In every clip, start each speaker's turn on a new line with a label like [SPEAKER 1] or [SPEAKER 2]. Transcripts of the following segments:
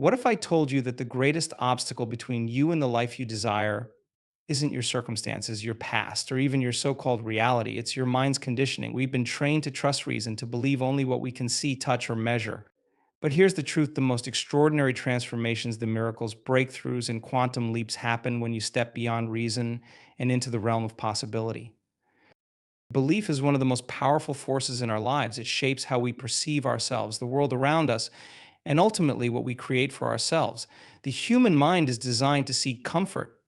[SPEAKER 1] What if I told you that the greatest obstacle between you and the life you desire isn't your circumstances, your past, or even your so called reality? It's your mind's conditioning. We've been trained to trust reason, to believe only what we can see, touch, or measure. But here's the truth: the most extraordinary transformations, the miracles, breakthroughs, and quantum leaps happen when you step beyond reason and into the realm of possibility. Belief is one of the most powerful forces in our lives. It shapes how we perceive ourselves, the world around us, and ultimately what we create for ourselves. The human mind is designed to seek comfort,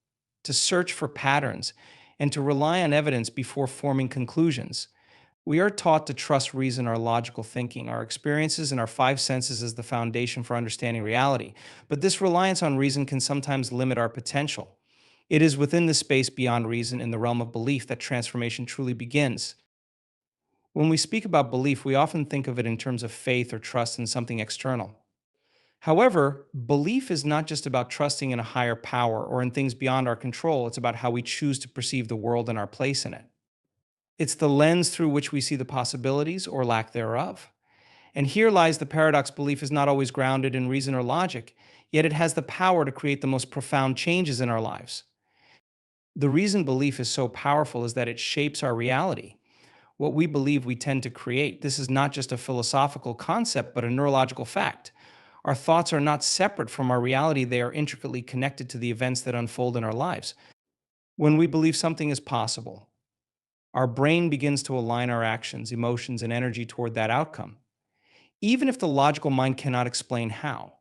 [SPEAKER 1] to search for patterns, and to rely on evidence before forming conclusions. We are taught to trust reason, our logical thinking, our experiences, and our five senses as the foundation for understanding reality. But this reliance on reason can sometimes limit our potential. It is within the space beyond reason, in the realm of belief, that transformation truly begins. When we speak about belief, we often think of it in terms of faith or trust in something external. However, belief is not just about trusting in a higher power or in things beyond our control. It's about how we choose to perceive the world and our place in it. It's the lens through which we see the possibilities or lack thereof. And here lies the paradox: belief is not always grounded in reason or logic, yet it has the power to create the most profound changes in our lives. The reason belief is so powerful is that it shapes our reality. What we believe, we tend to create. This is not just a philosophical concept, but a neurological fact. Our thoughts are not separate from our reality, they are intricately connected to the events that unfold in our lives. When we believe something is possible, our brain begins to align our actions, emotions, and energy toward that outcome, even if the logical mind cannot explain how.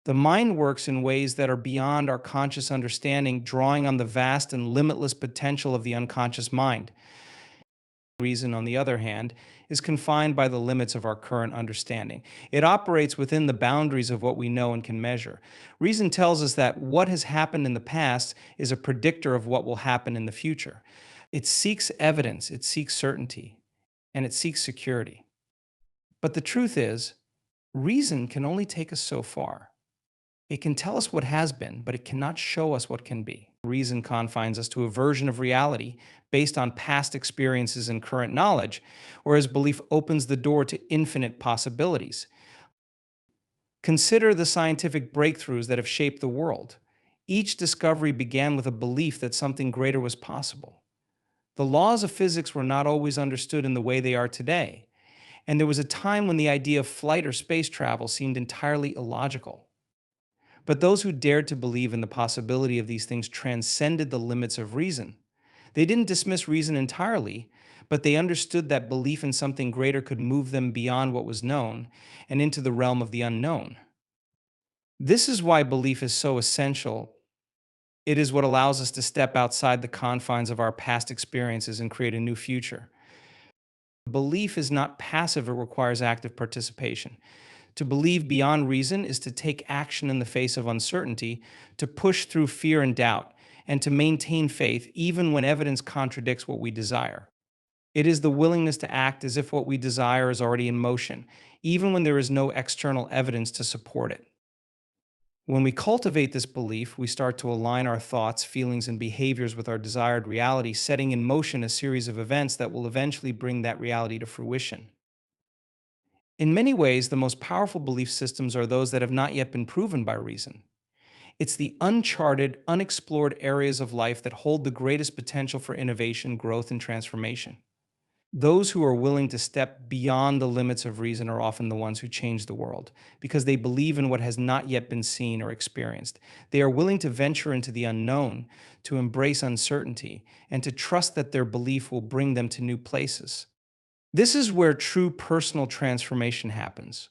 [SPEAKER 1] The mind works in ways that are beyond our conscious understanding, drawing on the vast and limitless potential of the unconscious mind. Reason, on the other hand, is confined by the limits of our current understanding. It operates within the boundaries of what we know and can measure. Reason tells us that what has happened in the past is a predictor of what will happen in the future. It seeks evidence, it seeks certainty, and it seeks security. But the truth is, reason can only take us so far. It can tell us what has been, but it cannot show us what can be. Reason confines us to a version of reality based on past experiences and current knowledge, whereas belief opens the door to infinite possibilities. Consider the scientific breakthroughs that have shaped the world. Each discovery began with a belief that something greater was possible. The laws of physics were not always understood in the way they are today, and there was a time when the idea of flight or space travel seemed entirely illogical. But those who dared to believe in the possibility of these things transcended the limits of reason. They didn't dismiss reason entirely, but they understood that belief in something greater could move them beyond what was known and into the realm of the unknown. This is why belief is so essential. It is what allows us to step outside the confines of our past experiences and create a new future. Belief is not passive, it requires active participation. To believe beyond reason is to take action in the face of uncertainty, to push through fear and doubt, and to maintain faith even when evidence contradicts what we desire. It is the willingness to act as if what we desire is already in motion, even when there is no external evidence to support it. When we cultivate this belief, we start to align our thoughts, feelings, and behaviors with our desired reality, setting in motion a series of events that will eventually bring that reality to fruition. In many ways, the most powerful belief systems are those that have not yet been proven by reason. It's the uncharted, unexplored areas of life that hold the greatest potential for innovation, growth, and transformation. Those who are willing to step beyond the limits of reason are often the ones who change the world, because they believe in what has not yet been seen or experienced. They are willing to venture into the unknown, to embrace uncertainty, and to trust that their belief will bring them to new places. This is where true personal transformation happens.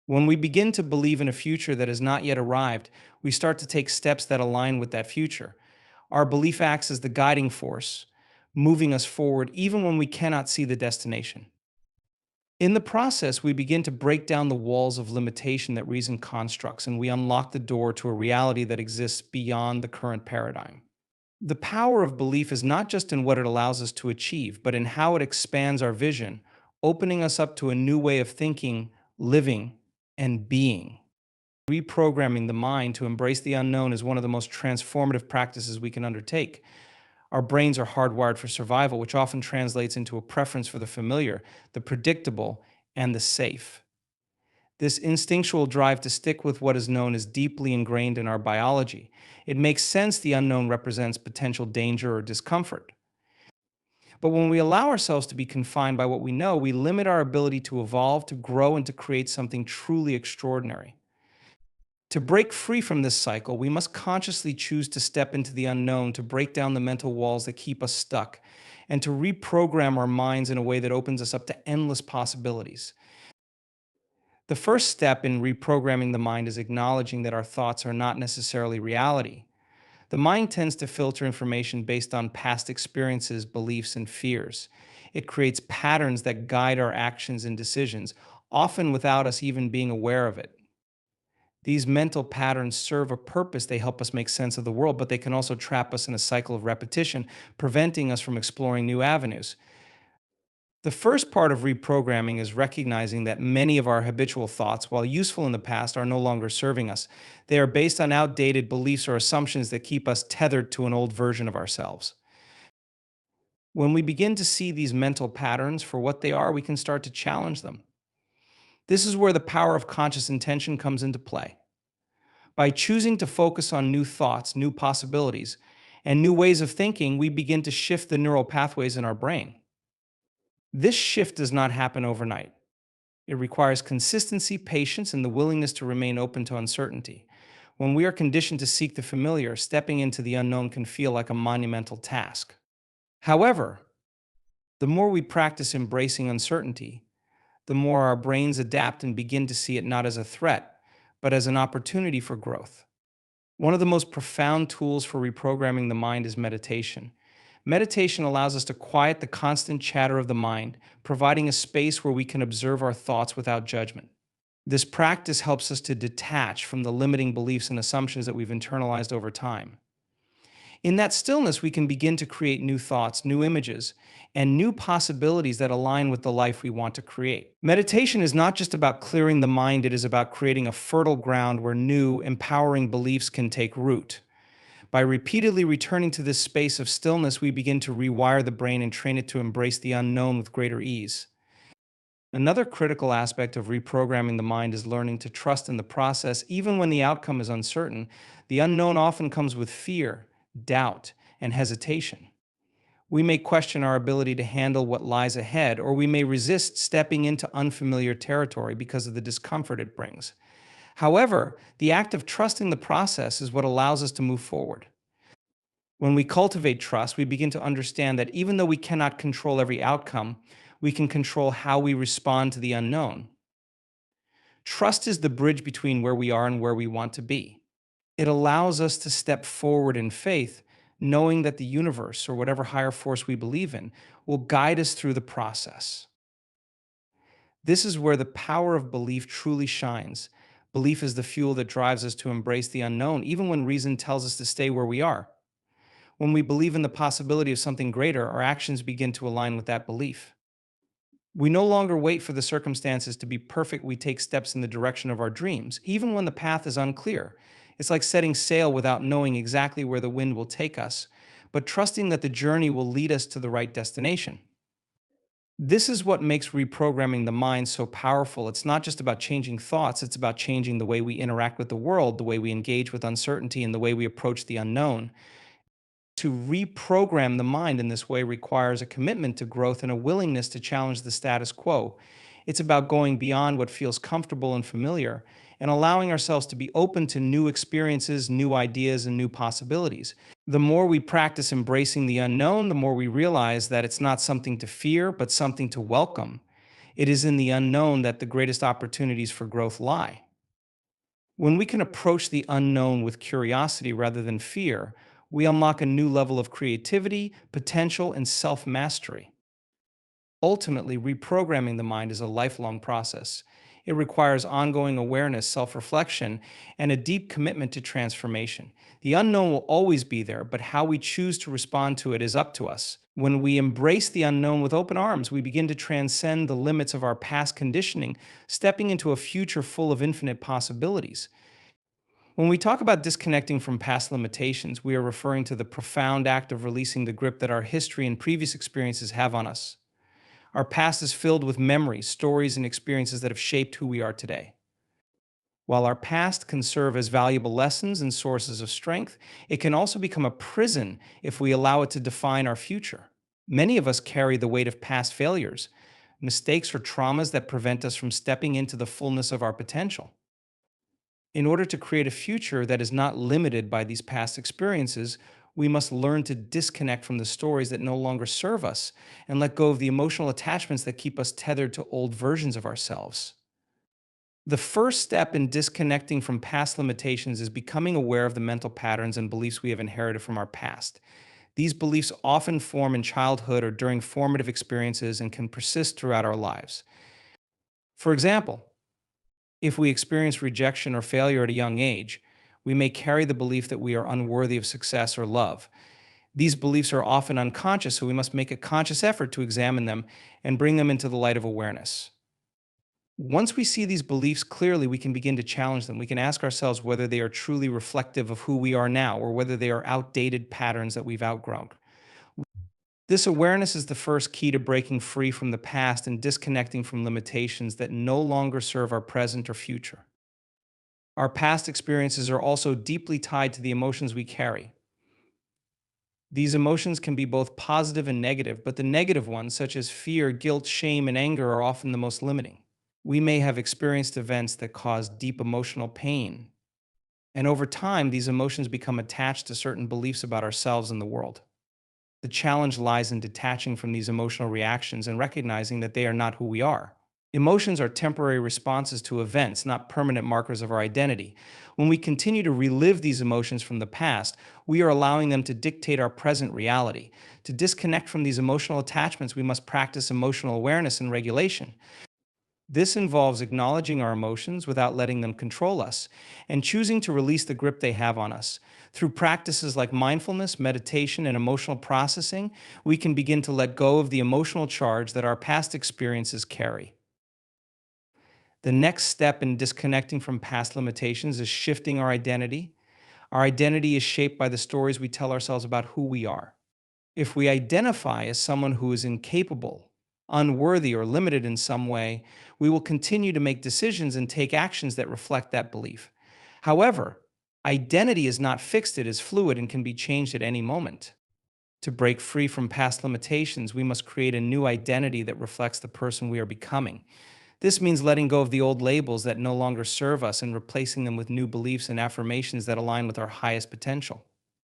[SPEAKER 1] When we begin to believe in a future that has not yet arrived, we start to take steps that align with that future. Our belief acts as the guiding force, moving us forward even when we cannot see the destination. In the process, we begin to break down the walls of limitation that reason constructs, and we unlock the door to a reality that exists beyond the current paradigm. The power of belief is not just in what it allows us to achieve, but in how it expands our vision, opening us up to a new way of thinking, living, and being. Reprogramming the mind to embrace the unknown is one of the most transformative practices we can undertake. Our brains are hardwired for survival, which often translates into a preference for the familiar, the predictable, and the safe. This instinctual drive to stick with what is known is deeply ingrained in our biology. It makes sense the unknown represents potential danger or discomfort. But when we allow ourselves to be confined by what we know, we limit our ability to evolve, to grow, and to create something truly extraordinary. To break free from this cycle, we must consciously choose to step into the unknown, to break down the mental walls that keep us stuck, and to reprogram our minds in a way that opens us up to endless possibilities. The first step in reprogramming the mind is acknowledging that our thoughts are not necessarily reality. The mind tends to filter information based on past experiences, beliefs, and fears. It creates patterns that guide our actions and decisions, often without us even being aware of it. These mental patterns serve a purpose. They help us make sense of the world, but they can also trap us in a cycle of repetition, preventing us from exploring new avenues. The first part of reprogramming is recognizing that many of our habitual thoughts, while useful in the past, are no longer serving us. They are based on outdated beliefs or assumptions that keep us tethered to an old version of ourselves. When we begin to see these mental patterns for what they are, we can start to challenge them. This is where the power of conscious intention comes into play. By choosing to focus on new thoughts, new possibilities, and new ways of thinking, we begin to shift the neural pathways in our brain. This shift does not happen overnight. It requires consistency, patience, and the willingness to remain open to uncertainty. When we are conditioned to seek the familiar, stepping into the unknown can feel like a monumental task. However, the more we practice embracing uncertainty, the more our brains adapt and begin to see it not as a threat, but as an opportunity for growth. One of the most profound tools for reprogramming the mind is meditation. Meditation allows us to quiet the constant chatter of the mind, providing a space where we can observe our thoughts without judgment. This practice helps us to detach from the limiting beliefs and assumptions that we've internalized over time. In that stillness, we can begin to create new thoughts, new images, and new possibilities that align with the life we want to create. Meditation is not just about clearing the mind, it is about creating a fertile ground where new, empowering beliefs can take root. By repeatedly returning to this space of stillness, we begin to rewire the brain and train it to embrace the unknown with greater ease. Another critical aspect of reprogramming the mind is learning to trust in the process, even when the outcome is uncertain. The unknown often comes with fear, doubt, and hesitation. We may question our ability to handle what lies ahead, or we may resist stepping into unfamiliar territory because of the discomfort it brings. However, the act of trusting the process is what allows us to move forward. When we cultivate trust, we begin to understand that even though we cannot control every outcome, we can control how we respond to the unknown. Trust is the bridge between where we are and where we want to be. It allows us to step forward in faith, knowing that the universe, or whatever higher force we believe in, will guide us through the process. This is where the power of belief truly shines. Belief is the fuel that drives us to embrace the unknown, even when reason tells us to stay where we are. When we believe in the possibility of something greater, our actions begin to align with that belief. We no longer wait for the circumstances to be perfect. We take steps in the direction of our dreams, even when the path is unclear. It's like setting sail without knowing exactly where the wind will take us, but trusting that the journey will lead us to the right destination. This is what makes reprogramming the mind so powerful. It's not just about changing thoughts, it's about changing the way we interact with the world, the way we engage with uncertainty, and the way we approach the unknown. To reprogram the mind in this way requires a commitment to growth and a willingness to challenge the status quo. It's about going beyond what feels comfortable and familiar and allowing ourselves to be open to new experiences, new ideas, and new possibilities. The more we practice embracing the unknown, the more we realize that it's not something to fear, but something to welcome. It is in the unknown that the greatest opportunities for growth lie. When we can approach the unknown with curiosity rather than fear, we unlock a new level of creativity, potential, and self mastery. Ultimately, reprogramming the mind is a lifelong process. It requires ongoing awareness, self reflection, and a deep commitment to transformation. The unknown will always be there, but how we choose to respond to it is up to us. When we embrace the unknown with open arms, we begin to transcend the limits of our past conditioning, stepping into a future full of infinite possibilities. When we talk about disconnecting from past limitations, we are referring to the profound act of releasing the grip that our history and previous experiences have on us. Our past is filled with memories, stories, and experiences that have shaped who we are today. While our past can serve as valuable lessons and sources of strength, it can also become a prison if we allow it to define our future. Many of us carry the weight of past failures, mistakes, or traumas that prevent us from stepping into the fullness of our potential. In order to create a future that is not limited by these past experiences, we must learn to disconnect from the stories that no longer serve us and let go of the emotional attachments that keep us tethered to old versions of ourselves. The first step in disconnecting from past limitations is becoming aware of the mental patterns and beliefs we have inherited from our past. These beliefs often form in childhood or during formative experiences and can persist throughout our lives. For example, if we experience rejection or failure at a young age, we may carry the belief that we are unworthy of success or love. These beliefs are often unconscious, so we must make a conscious effort to examine them and bring them into the light of awareness. Once we see these beliefs clearly, we can begin to challenge them. We can ask ourselves whether they are truly reflective of who we are now or whether they are outdated patterns that we've outgrown. This awareness is the first key to breaking free from the past and disconnecting from limitations that no longer serve our present or future. Our past experiences are also deeply tied to the emotions we carry. These emotions can be both positive and negative, but the negative ones, such as fear, guilt, shame, and anger, are often the most limiting. We may have experienced events that cause deep emotional pain, and over time, these emotions become attached to certain beliefs about ourselves and the world. The challenge lies in detaching from these emotional reactions and recognizing that they are not who we are. Emotions are temporary responses to events, not permanent markers of our identity. When we continue to relive these emotions from the past, we are allowing them to dictate our present reality. To disconnect from these emotional attachments, we must practice emotional awareness and regulation. This involves acknowledging our emotions without letting them control us and choosing to release the grip they have on us. Through practices like mindfulness, meditation, and emotional processing, we can begin to let go of the emotional charge that our past experiences carry. The next step in disconnecting from past limitations is shifting our identity. Our identity is shaped by the stories we tell ourselves about who we are. If we identify as someone who is incapable, unworthy, or limited in some way, we will continue to make decisions and take actions that reflect that belief. However, identity is not fixed, it is fluid and can be changed at any moment. To break free from past limitations, we must create a new identity that reflects the person we are becoming. This means letting go of the old labels that no longer serve us and replacing them with new beliefs and affirmations that align with our highest potential.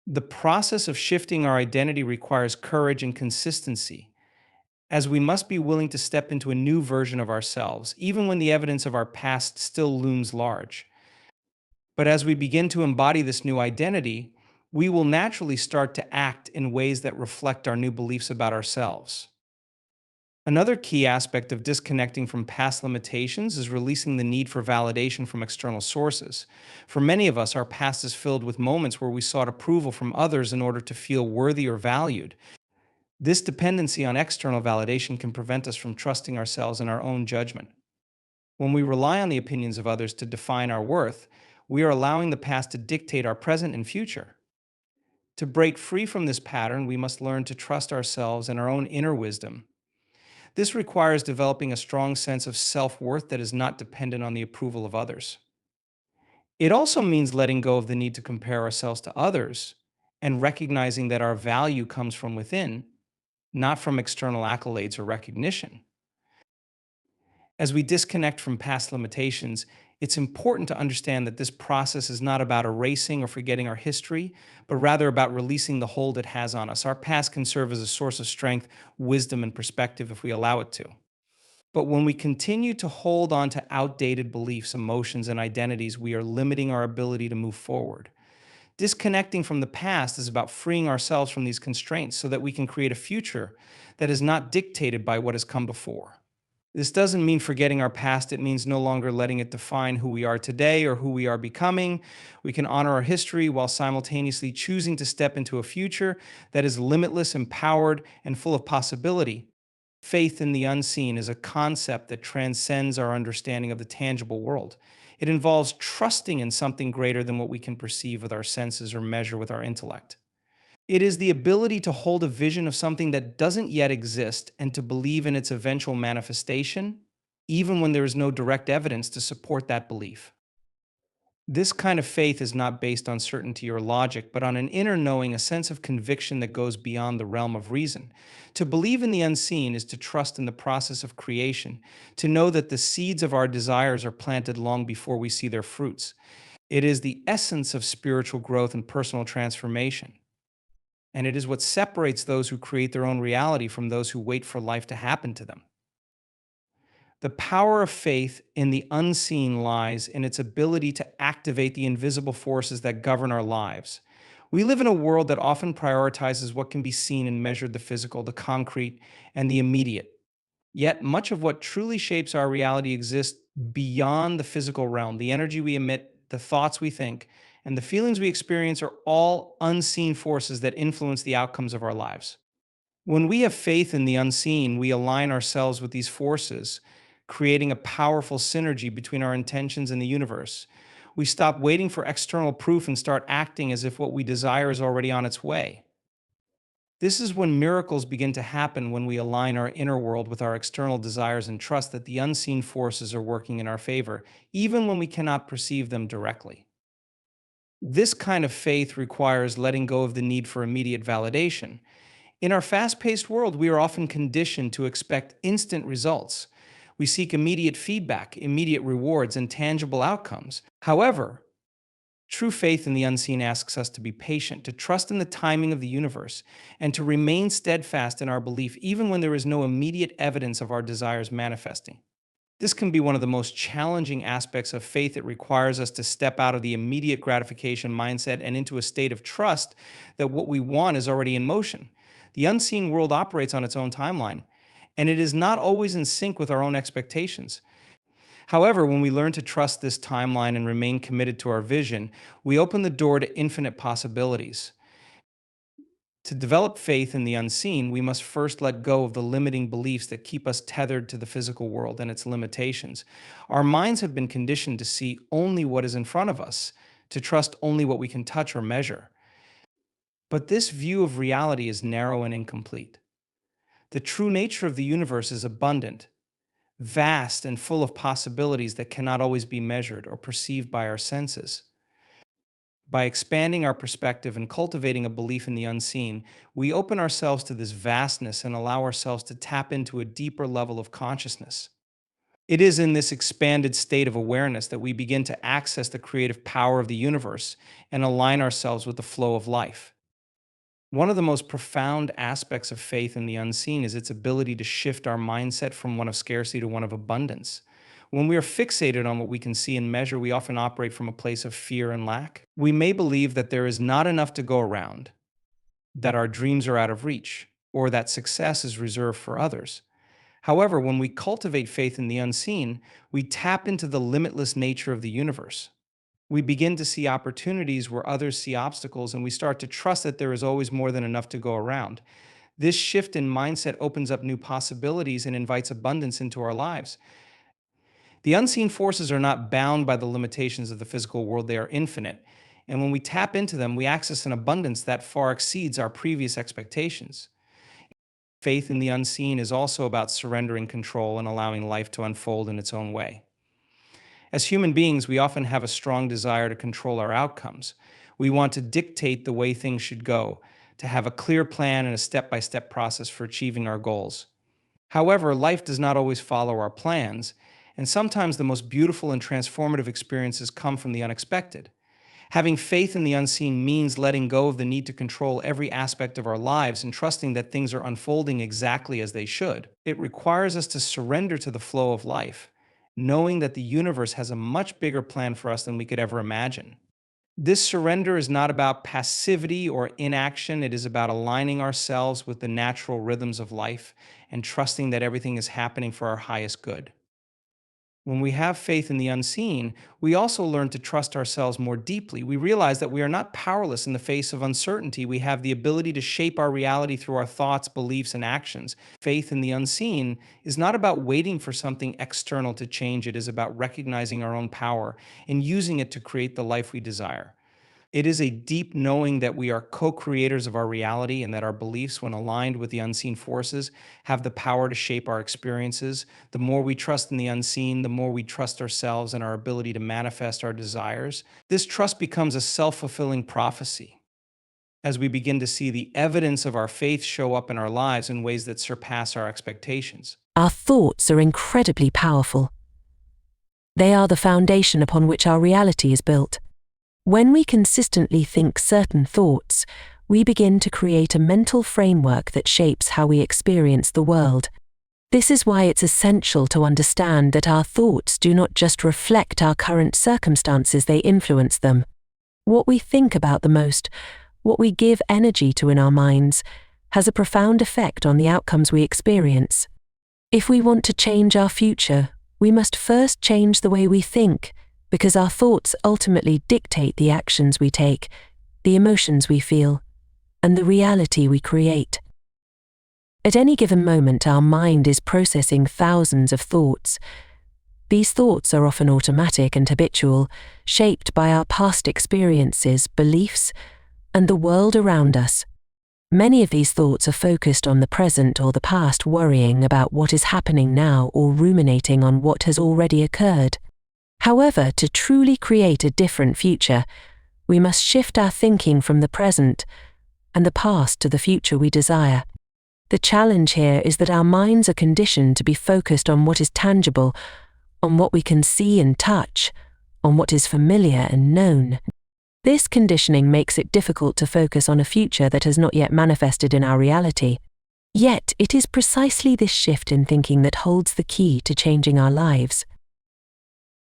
[SPEAKER 1] The process of shifting our identity requires courage and consistency, as we must be willing to step into a new version of ourselves, even when the evidence of our past still looms large. But as we begin to embody this new identity, we will naturally start to act in ways that reflect our new beliefs about ourselves. Another key aspect of disconnecting from past limitations is releasing the need for validation from external sources. For many of us, our past is filled with moments where we sought approval from others in order to feel worthy or valued. This dependency on external validation can prevent us from trusting ourselves and our own judgment. When we rely on the opinions of others to define our worth, we are allowing the past to dictate our present and future. To break free from this pattern, we must learn to trust ourselves and our own inner wisdom. This requires developing a strong sense of self-worth that is not dependent on the approval of others. It also means letting go of the need to compare ourselves to others and recognizing that our value comes from within, not from external accolades or recognition. As we disconnect from past limitations, it's important to understand that this process is not about erasing or forgetting our history, but rather about releasing the hold it has on us. Our past can serve as a source of strength, wisdom, and perspective if we allow it to. But when we continue to hold on to outdated beliefs, emotions, and identities, we are limiting our ability to move forward. Disconnecting from the past is about freeing ourselves from these constraints so that we can create a future that is not dictated by what has come before. This doesn't mean forgetting our past, it means no longer letting it define who we are today or who we are becoming. We can honor our history while simultaneously choosing to step into a future that is limitless, empowered, and full of possibility. Faith in the unseen is a concept that transcends our understanding of the tangible world. It involves trusting in something greater than what we can perceive with our senses or measure with our intellect. It is the ability to hold a vision of something that doesn't yet exist and to believe in its eventual manifestation, even when there is no direct evidence to support that belief. This kind of faith is not based on certainty or logic, but on an inner knowing, a sense of conviction that goes beyond the realm of reason. To believe in the unseen is to trust in the process of creation, to know that the seeds of our desires are planted long before we see their fruits. It is the essence of spiritual growth and personal transformation. And it is what separates those who create their own reality from those who wait for life to happen to them. The power of faith in the unseen lies in its ability to activate the invisible forces that govern our lives. We live in a world that often prioritizes what can be seen and measured, the physical, the concrete, and the immediate. Yet, much of what truly shapes our reality exists beyond the physical realm. The energy we emit, the thoughts we think, and the feelings we experience are all unseen forces that influence the outcomes of our lives. When we have faith in the unseen, we align ourselves with these forces, creating a powerful synergy between our intentions and the universe. We stop waiting for external proof and start acting as if what we desire is already on its way. This is when miracles begin to happen, when we align our inner world with our external desires and trust that the unseen forces are working in our favor, even when we cannot perceive them directly. This kind of faith requires letting go of the need for immediate validation. In our fast paced world, we are often conditioned to expect instant results. We seek immediate feedback, immediate rewards, and tangible outcomes. However, true faith in the unseen asks us to be patient, to trust in the timing of the universe, and to remain steadfast in our belief even when there is no immediate evidence of our desires manifesting. This can be one of the most challenging aspects of faith. It requires us to step out of the immediate gratification mindset and into a state of trust that what we want is already in motion. The unseen world operates on its own timeline, and it is not always in sync with our own expectations. However, when we learn to trust this timeline and remain committed to our vision, we open the door to infinite possibilities. To develop faith in the unseen, we must first let go of the limiting beliefs that keep us tethered to the physical world and its limitations. Our minds have been conditioned to see only what is in front of us, to trust only what we can touch or measure. But this view of reality is narrow and incomplete. The true nature of the universe is abundant, vast, and full of possibilities that cannot always be measured or perceived by our senses. By expanding our perspective and cultivating a belief in the unseen, we open ourselves to this vastness and allow ourselves to tap into a deeper level of consciousness. It is in this expanded state of awareness that we begin to access the creative power of the universe and align ourselves with the flow of life. One of the most profound aspects of faith in the unseen is its ability to shift our mindset from one of scarcity to one of abundance. When we are fixated on what we can see and measure, we often operate from a place of fear and lack. We may believe that there is not enough to go around, that our dreams are out of reach, or that success is reserved for others. However, when we cultivate faith in the unseen, we tap into the limitless nature of the universe. We begin to see opportunities where others see obstacles, and we start to trust that there is always more than enough to go around. This shift in mindset opens up new possibilities and invites abundance into our lives. The unseen forces are not bound by the limitations of the physical world, they are infinite. And when we tap into them, we access an abundance that far exceeds our previous expectations. Faith in the unseen is also about surrendering control and allowing life to unfold in its own way. As human beings, we often have a strong desire to control our outcomes. We want to dictate the way things should go, to have a clear plan and a step by step process for achieving our goals. However, life does not always follow our plans, and sometimes the most beautiful and transformative experiences come from the unexpected. Having faith in the unseen means letting go of the need to control every aspect of our lives and trusting that things are unfolding exactly as they should. It requires us to surrender to the flow of life, knowing that the universe has a much bigger plan for us than we could ever imagine. This surrender is not about passivity or inaction. It is about aligning ourselves with the natural rhythms of life and trusting that everything is happening for our highest good. When we have faith in the unseen, we also learn to trust ourselves more deeply. We realize that we are not powerless in the face of uncertainty. We have the ability to shape our reality through our thoughts, beliefs, and actions. Faith in the unseen is not about waiting for something external to change. It is about recognizing our own power and using it to create the life we desire. It is a deep knowing that we are co creators of our reality and that our beliefs, when aligned with the unseen forces, have the power to shape our experiences. The more we trust in the unseen, the more we trust ourselves and our ability to manifest our desires. This trust becomes a self fulfilling prophecy as we begin to see the evidence of our faith show up in our lives in ways that surpass our expectations.
[SPEAKER 2] Our thoughts are incredibly powerful. They are the foundation upon which our reality is built. When we consistently think certain thoughts, we begin to create a mental framework that shapes how we experience the world. This is why it's essential to understand that our thoughts do not just reflect our current circumstances, they influence them. What we think about the most, what we give energy to in our minds, has a profound effect on the outcomes we experience. If we want to change our future, we must first change the way we think, because our thoughts ultimately dictate the actions we take, the emotions we feel, and the reality we create. At any given moment, our mind is processing thousands of thoughts. These thoughts are often automatic and habitual, shaped by our past experiences, beliefs, and the world around us. Many of these thoughts are focused on the present or the past, worrying about what is happening now or ruminating on what has already occurred. However, to truly create a different future, we must shift our thinking from the present and the past to the future we desire. The challenge here is that our minds are conditioned to be focused on what is tangible, on what we can see and touch, on what is familiar and known. This conditioning makes it difficult to focus on a future that has not yet manifested in our reality. Yet, it is precisely this shift in thinking that holds the key to changing our lives.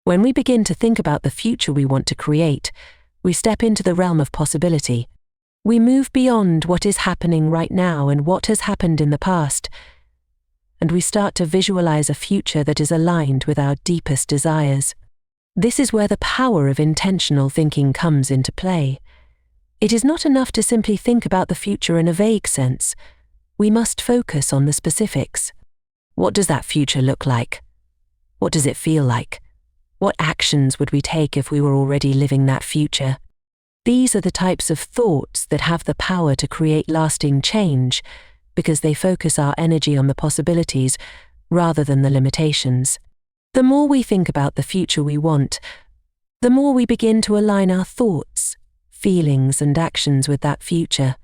[SPEAKER 2] When we begin to think about the future we want to create, we step into the realm of possibility. We move beyond what is happening right now and what has happened in the past, and we start to visualize a future that is aligned with our deepest desires. This is where the power of intentional thinking comes into play. It is not enough to simply think about the future in a vague sense. We must focus on the specifics. What does that future look like? What does it feel like? What actions would we take if we were already living that future? These are the types of thoughts that have the power to create lasting change because they focus our energy on the possibilities rather than the limitations. The more we think about the future we want, the more we begin to align our thoughts, feelings, and actions with that future.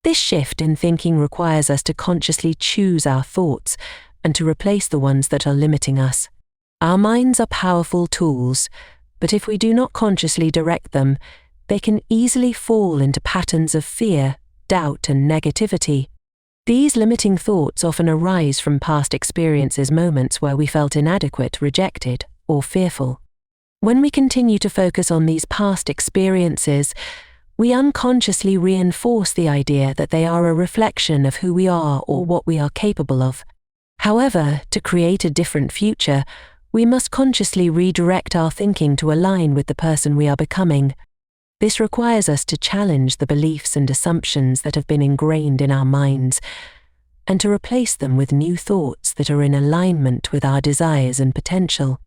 [SPEAKER 2] This shift in thinking requires us to consciously choose our thoughts and to replace the ones that are limiting us. Our minds are powerful tools, but if we do not consciously direct them, they can easily fall into patterns of fear, doubt, and negativity. These limiting thoughts often arise from past experiences, moments where we felt inadequate, rejected, or fearful. When we continue to focus on these past experiences, we unconsciously reinforce the idea that they are a reflection of who we are or what we are capable of. However, to create a different future, we must consciously redirect our thinking to align with the person we are becoming. This requires us to challenge the beliefs and assumptions that have been ingrained in our minds, and to replace them with new thoughts that are in alignment with our desires and potential.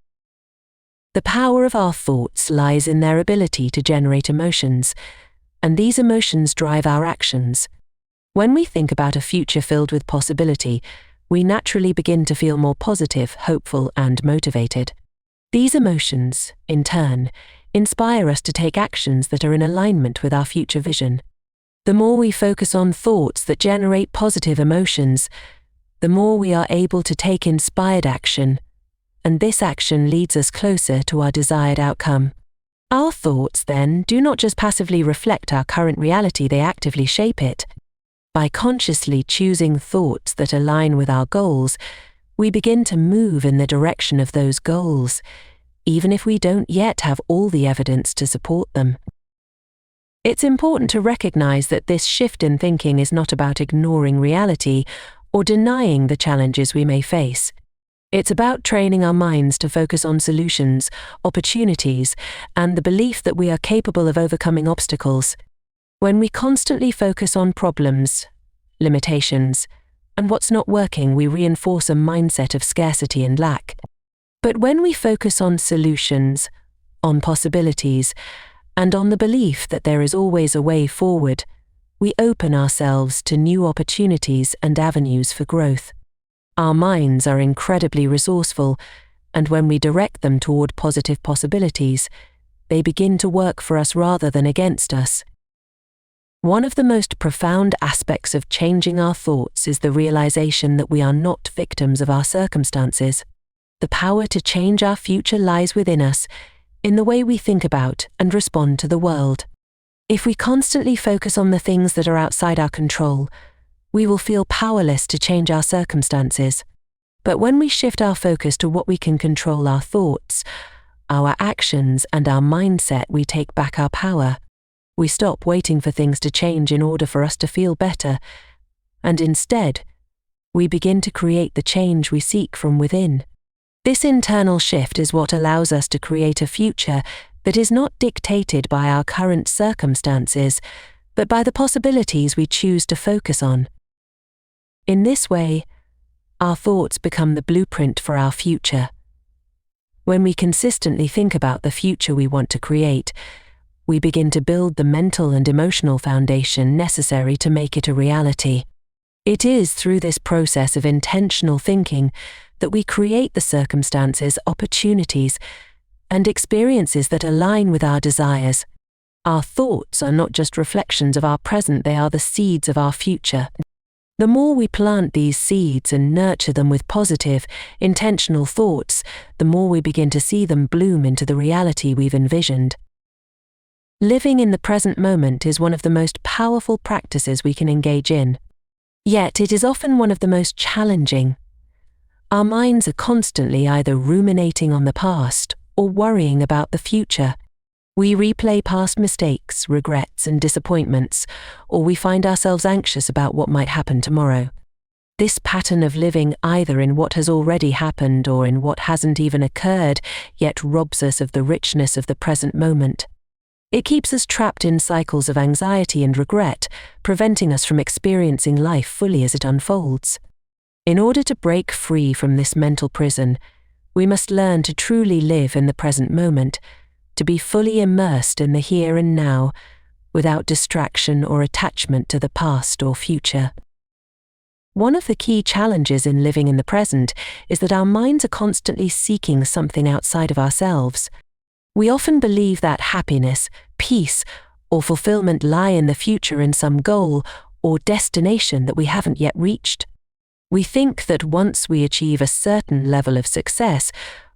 [SPEAKER 2] The power of our thoughts lies in their ability to generate emotions, and these emotions drive our actions. When we think about a future filled with possibility, we naturally begin to feel more positive, hopeful, and motivated. These emotions, in turn, inspire us to take actions that are in alignment with our future vision. The more we focus on thoughts that generate positive emotions, the more we are able to take inspired action, and this action leads us closer to our desired outcome. Our thoughts, then, do not just passively reflect our current reality, they actively shape it. By consciously choosing thoughts that align with our goals, we begin to move in the direction of those goals, even if we don't yet have all the evidence to support them. It's important to recognize that this shift in thinking is not about ignoring reality or denying the challenges we may face. It's about training our minds to focus on solutions, opportunities, and the belief that we are capable of overcoming obstacles. When we constantly focus on problems, limitations, and what's not working, we reinforce a mindset of scarcity and lack. But when we focus on solutions, on possibilities, and on the belief that there is always a way forward, we open ourselves to new opportunities and avenues for growth. Our minds are incredibly resourceful, and when we direct them toward positive possibilities, they begin to work for us rather than against us. One of the most profound aspects of changing our thoughts is the realization that we are not victims of our circumstances. The power to change our future lies within us, in the way we think about and respond to the world. If we constantly focus on the things that are outside our control, we will feel powerless to change our circumstances. But when we shift our focus to what we can control, our thoughts, our actions, and our mindset, we take back our power. We stop waiting for things to change in order for us to feel better, and instead, we begin to create the change we seek from within. This internal shift is what allows us to create a future that is not dictated by our current circumstances, but by the possibilities we choose to focus on. In this way, our thoughts become the blueprint for our future. When we consistently think about the future we want to create, we begin to build the mental and emotional foundation necessary to make it a reality. It is through this process of intentional thinking that we create the circumstances, opportunities, and experiences that align with our desires. Our thoughts are not just reflections of our present, they are the seeds of our future. The more we plant these seeds and nurture them with positive, intentional thoughts, the more we begin to see them bloom into the reality we've envisioned. Living in the present moment is one of the most powerful practices we can engage in. Yet it is often one of the most challenging. Our minds are constantly either ruminating on the past or worrying about the future. We replay past mistakes, regrets, and disappointments, or we find ourselves anxious about what might happen tomorrow. This pattern of living either in what has already happened or in what hasn't even occurred yet robs us of the richness of the present moment. It keeps us trapped in cycles of anxiety and regret, preventing us from experiencing life fully as it unfolds. In order to break free from this mental prison, we must learn to truly live in the present moment, to be fully immersed in the here and now, without distraction or attachment to the past or future. One of the key challenges in living in the present is that our minds are constantly seeking something outside of ourselves. We often believe that happiness, peace, or fulfillment lie in the future in some goal or destination that we haven't yet reached. We think that once we achieve a certain level of success,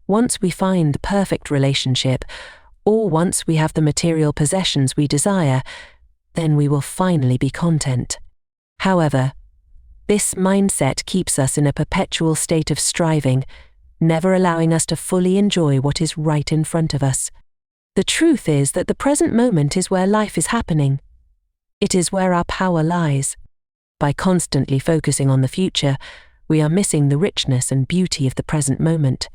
[SPEAKER 2] once we find the perfect relationship, or once we have the material possessions we desire, then we will finally be content. However, this mindset keeps us in a perpetual state of striving, never allowing us to fully enjoy what is right in front of us. The truth is that the present moment is where life is happening. It is where our power lies. By constantly focusing on the future, we are missing the richness and beauty of the present moment.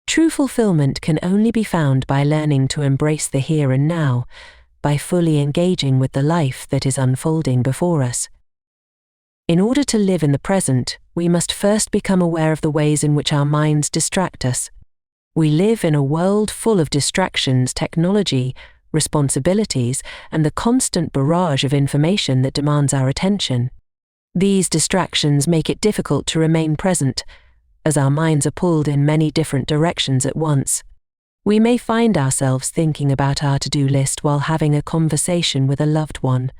[SPEAKER 2] True fulfillment can only be found by learning to embrace the here and now, by fully engaging with the life that is unfolding before us. In order to live in the present, we must first become aware of the ways in which our minds distract us. We live in a world full of distractions, technology, responsibilities, and the constant barrage of information that demands our attention. These distractions make it difficult to remain present, as our minds are pulled in many different directions at once. We may find ourselves thinking about our to-do list while having a conversation with a loved one,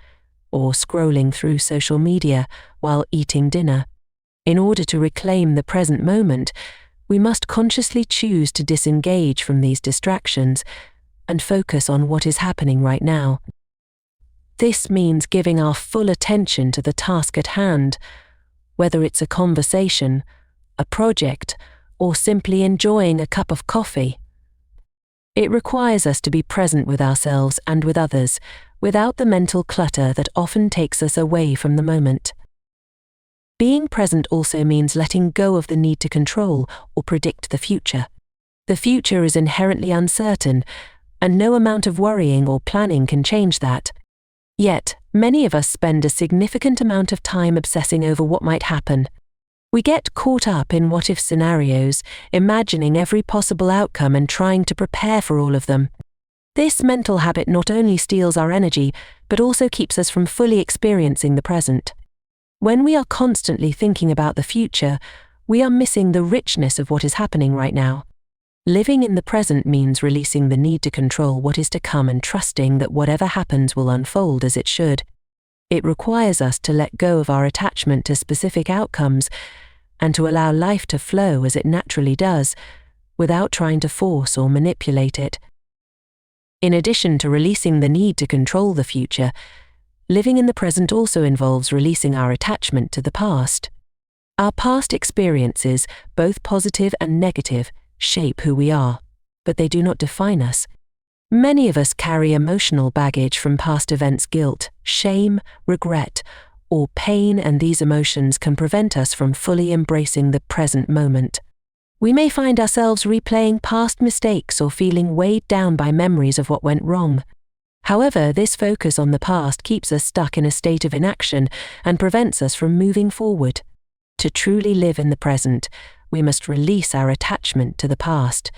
[SPEAKER 2] or scrolling through social media while eating dinner. In order to reclaim the present moment, we must consciously choose to disengage from these distractions and focus on what is happening right now. This means giving our full attention to the task at hand, whether it's a conversation, a project, or simply enjoying a cup of coffee. It requires us to be present with ourselves and with others, without the mental clutter that often takes us away from the moment. Being present also means letting go of the need to control or predict the future. The future is inherently uncertain, and no amount of worrying or planning can change that. Yet, many of us spend a significant amount of time obsessing over what might happen. We get caught up in what-if scenarios, imagining every possible outcome and trying to prepare for all of them. This mental habit not only steals our energy, but also keeps us from fully experiencing the present. When we are constantly thinking about the future, we are missing the richness of what is happening right now. Living in the present means releasing the need to control what is to come and trusting that whatever happens will unfold as it should. It requires us to let go of our attachment to specific outcomes and to allow life to flow as it naturally does, without trying to force or manipulate it. In addition to releasing the need to control the future, living in the present also involves releasing our attachment to the past. Our past experiences, both positive and negative, shape who we are, but they do not define us. Many of us carry emotional baggage from past events, guilt, shame, regret, or pain, and these emotions can prevent us from fully embracing the present moment. We may find ourselves replaying past mistakes or feeling weighed down by memories of what went wrong. However, this focus on the past keeps us stuck in a state of inaction and prevents us from moving forward. To truly live in the present, we must release our attachment to the past.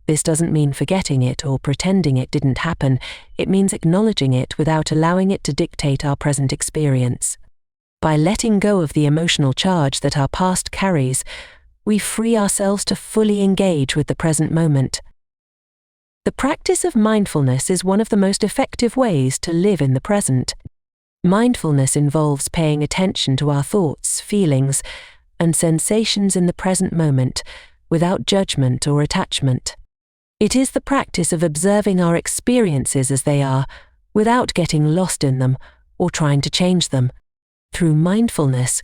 [SPEAKER 2] This doesn't mean forgetting it or pretending it didn't happen. It means acknowledging it without allowing it to dictate our present experience. By letting go of the emotional charge that our past carries, we free ourselves to fully engage with the present moment. The practice of mindfulness is one of the most effective ways to live in the present. Mindfulness involves paying attention to our thoughts, feelings, and sensations in the present moment, without judgment or attachment. It is the practice of observing our experiences as they are, without getting lost in them or trying to change them. Through mindfulness,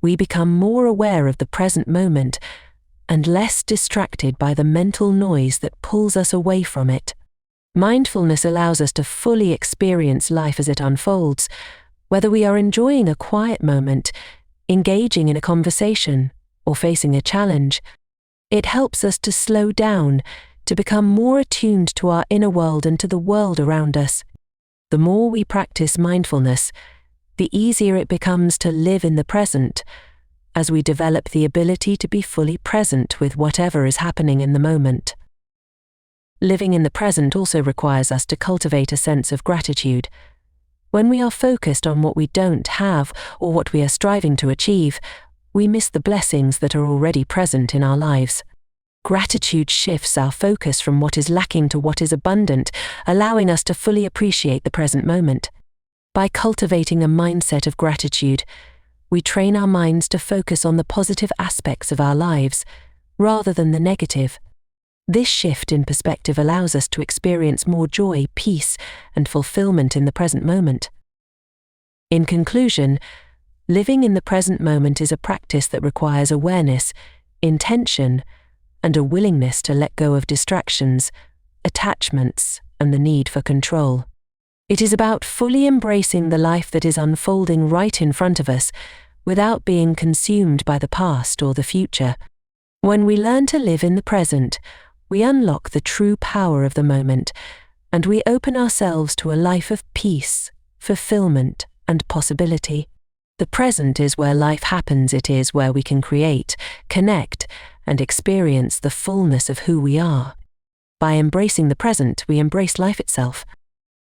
[SPEAKER 2] we become more aware of the present moment and less distracted by the mental noise that pulls us away from it. Mindfulness allows us to fully experience life as it unfolds, whether we are enjoying a quiet moment, engaging in a conversation, or facing a challenge. It helps us to slow down, to become more attuned to our inner world and to the world around us. The more we practice mindfulness, the easier it becomes to live in the present, as we develop the ability to be fully present with whatever is happening in the moment. Living in the present also requires us to cultivate a sense of gratitude. When we are focused on what we don't have or what we are striving to achieve, we miss the blessings that are already present in our lives. Gratitude shifts our focus from what is lacking to what is abundant, allowing us to fully appreciate the present moment. By cultivating a mindset of gratitude, we train our minds to focus on the positive aspects of our lives, rather than the negative. This shift in perspective allows us to experience more joy, peace, and fulfillment in the present moment. In conclusion, living in the present moment is a practice that requires awareness, intention, and a willingness to let go of distractions, attachments, and the need for control. It is about fully embracing the life that is unfolding right in front of us, without being consumed by the past or the future. When we learn to live in the present, we unlock the true power of the moment, and we open ourselves to a life of peace, fulfillment, and possibility. The present is where life happens. It is where we can create, connect, and experience the fullness of who we are. By embracing the present, we embrace life itself.